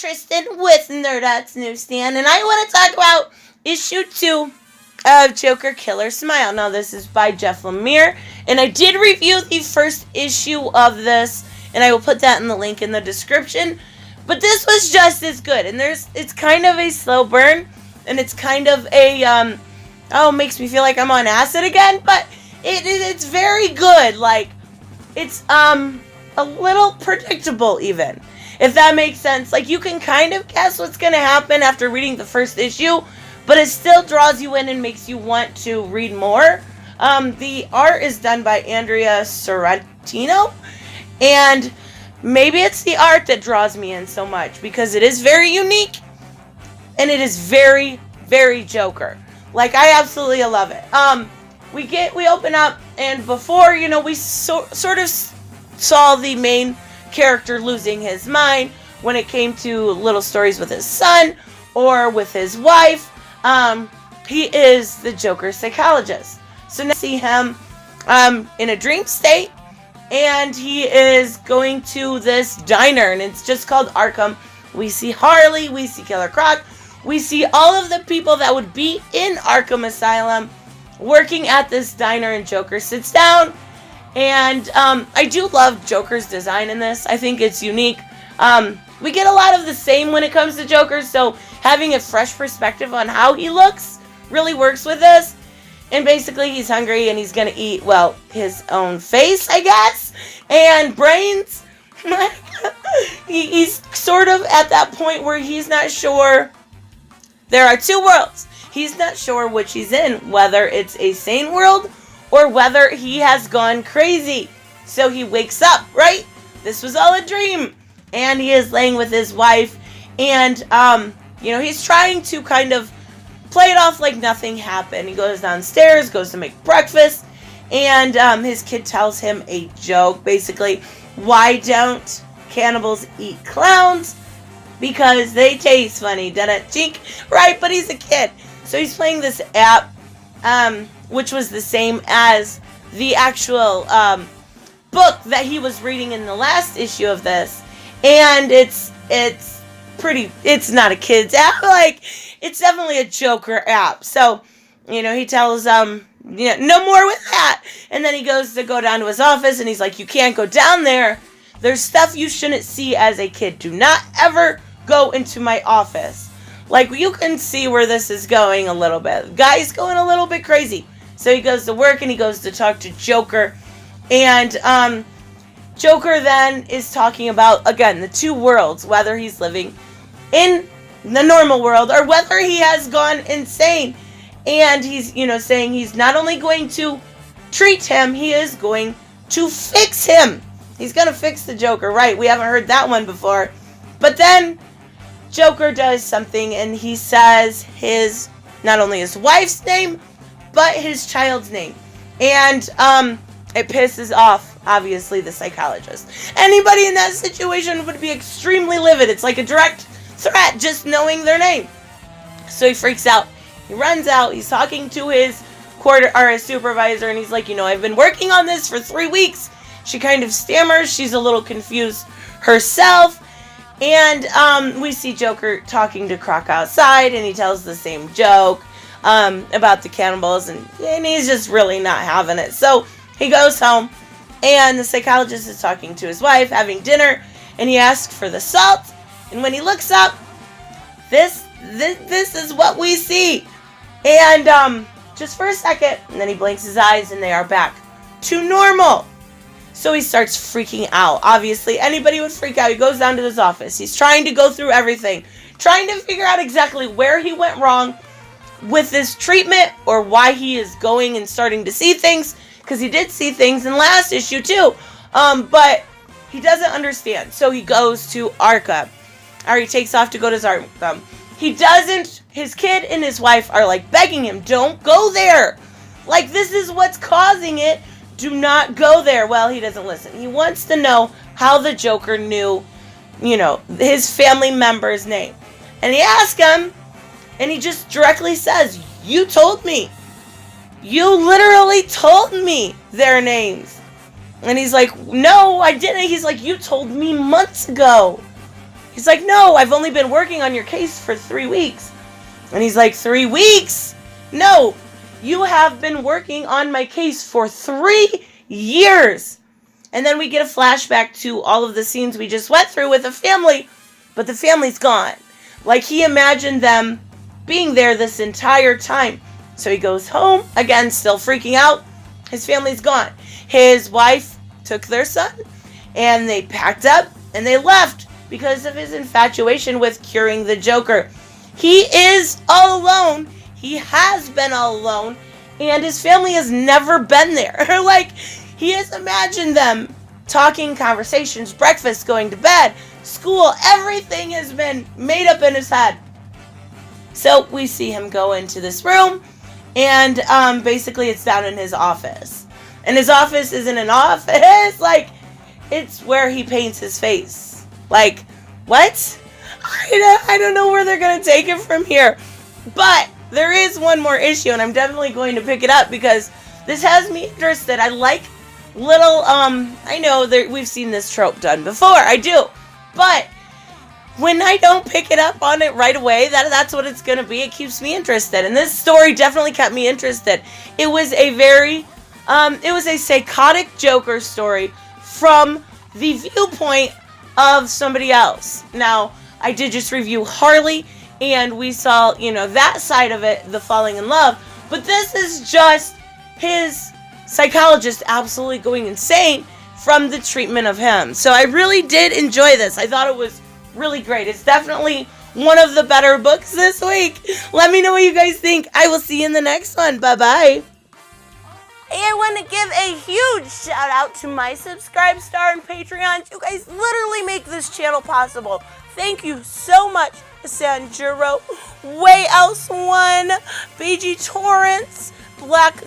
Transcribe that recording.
Tristan with Nerdette's Newsstand, and I want to talk about issue 2 of Joker Killer Smile. Now, this is by Jeff Lemire, and I did review the first issue of this, and I will put that in the link in the description. But this was just as good, and it's kind of a slow burn, and it's kind of a makes me feel like I'm on acid again. But it's very good. Like, it's a little predictable even, if that makes sense. Like, you can kind of guess what's going to happen after reading the first issue, but it still draws you in and makes you want to read more. The art is done by Andrea Sorrentino, and maybe it's the art that draws me in so much, because it is very unique, and it is very, very Joker. Like, I absolutely love it. We open up, and before, we sort of saw the main character losing his mind when it came to little stories with his son or with his wife. He is the Joker psychologist. So now we see him in a dream state, and he is going to this diner, and it's just called Arkham. We see Harley, we see Killer Croc, we see all of the people that would be in Arkham Asylum working at this diner, and Joker sits down. And I do love Joker's design in this. I think it's unique. We get a lot of the same when it comes to Joker, so having a fresh perspective on how he looks really works with this. And basically, he's hungry and he's going to eat, well, his own face, I guess, and brains. He's sort of at that point where he's not sure. There are two worlds. He's not sure which he's in, whether it's a sane world or whether he has gone crazy. So he wakes up, right? This was all a dream. And he is laying with his wife. And, he's trying to kind of play it off like nothing happened. He goes downstairs, goes to make breakfast. And his kid tells him a joke. Basically, why don't cannibals eat clowns? Because they taste funny, doesn't it, Chink? Right, but he's a kid. So he's playing this app, which was the same as the actual book that he was reading in the last issue of this. And it's not a kid's app. Like, it's definitely a Joker app. So, he tells no more with that. And then he goes to go down to his office, and he's like, you can't go down there. There's stuff you shouldn't see as a kid. Do not ever go into my office. Like, you can see where this is going a little bit. The guy's going a little bit crazy. So he goes to work, and he goes to talk to Joker. And Joker then is talking about, again, the two worlds, whether he's living in the normal world or whether he has gone insane. And he's, saying he's not only going to treat him, he is going to fix him. He's going to fix the Joker, right? We haven't heard that one before. But then Joker does something, and he says not only his wife's name, but his child's name. And it pisses off, obviously, the psychologist. Anybody in that situation would be extremely livid. It's like a direct threat, just knowing their name. So he freaks out. He runs out. He's talking to his supervisor, and he's like, I've been working on this for 3 weeks. She kind of stammers. She's a little confused herself. And we see Joker talking to Croc outside, and he tells the same joke about the cannibals, and he's just really not having it. So he goes home, and the psychologist is talking to his wife, having dinner, and he asks for the salt. And when he looks up, this is what we see. And just for a second, and then he blinks his eyes, and they are back to normal. So he starts freaking out. Obviously, anybody would freak out. He goes down to his office. He's trying to go through everything, trying to figure out exactly where he went wrong with this treatment, or why he is going and starting to see things, because he did see things in last issue too. But he doesn't understand. So he goes to Arkham. Or he takes off to go to Arkham. He doesn't. His kid and his wife are like begging him, don't go there. Like, this is what's causing it. Do not go there. Well, he doesn't listen. He wants to know how the Joker knew, his family member's name. And he asks him, and he just directly says, you told me. You literally told me their names. And he's like, no, I didn't. He's like, you told me months ago. He's like, no, I've only been working on your case for 3 weeks. And he's like, 3 weeks? No, you have been working on my case for 3 years. And then we get a flashback to all of the scenes we just went through with the family, but the family's gone. Like he imagined them being there this entire time. So he goes home, again, still freaking out. His family's gone. His wife took their son, and they packed up, and they left because of his infatuation with curing the Joker. He is alone. He has been alone, and his family has never been there. Like, he has imagined them talking, conversations, breakfast, going to bed, school. Everything has been made up in his head. So we see him go into this room, and basically it's down in his office. And his office isn't an office. Like, it's where he paints his face. Like, what? I don't know where they're going to take it from here. But there is one more issue, and I'm definitely going to pick it up because this has me interested. I like little, I know that we've seen this trope done before. I do. But when I don't pick it up on it right away, that's what it's going to be. It keeps me interested. And this story definitely kept me interested. It was a very, it was a psychotic Joker story from the viewpoint of somebody else. Now, I did just review Harley, and we saw, that side of it, the falling in love. But this is just his psychologist absolutely going insane from the treatment of him. So I really did enjoy this. I thought it was really great. It's definitely one of the better books this week. Let me know what you guys think. I will see you in the next one. Bye-bye. Hey, I want to give a huge shout out to my Subscribe Star and Patreons. You guys literally make this channel possible. Thank you so much, Sanjuro, Way Else One, BG Torrance, Black